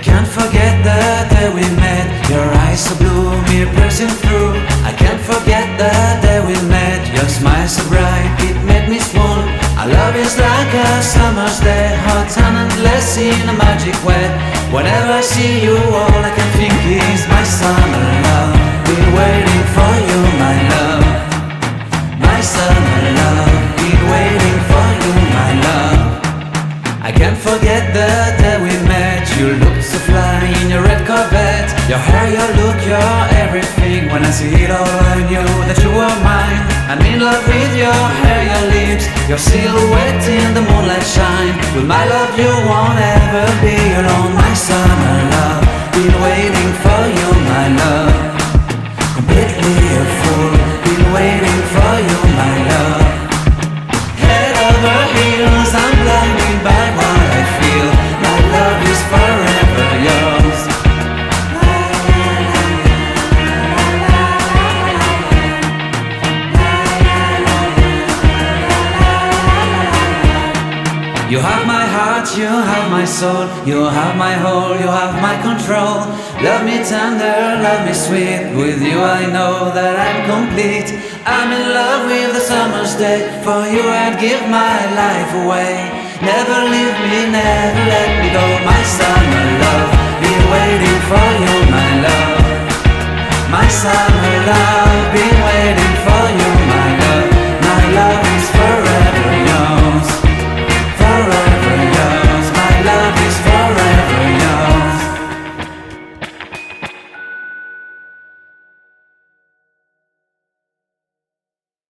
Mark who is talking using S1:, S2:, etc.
S1: can't forget the day we met. Your eyes so blue, me piercing through. I can't forget the day we met. Your smile so bright, it made me swoon. Our love is like a summer's day, hot and endless in a magic way. Whenever I see you, all I can think is my summer love. Been waiting for you, my love. My summer love. Been waiting for you, my love. I can't forget the day we met. You looked so fly in your red Corvette. Your hair, your look, your everything. When I see it all, I knew that you were mine. I'm in love with your hair, your lips, your silhouette in the moonlight shine. With my love you won't ever be alone. My summer love, been waiting for you, my love. Completely a fool, been waiting for you, my love. Head over heels, I'm blinded by what I feel. My love is forever yours. You have my heart, you have my soul. You have my whole, you have my control. Love me tender, love me sweet. With you I know that I'm complete. I'm in love with the summer's day. For you I'd give my life away. Never leave me, never let me go. My summer love,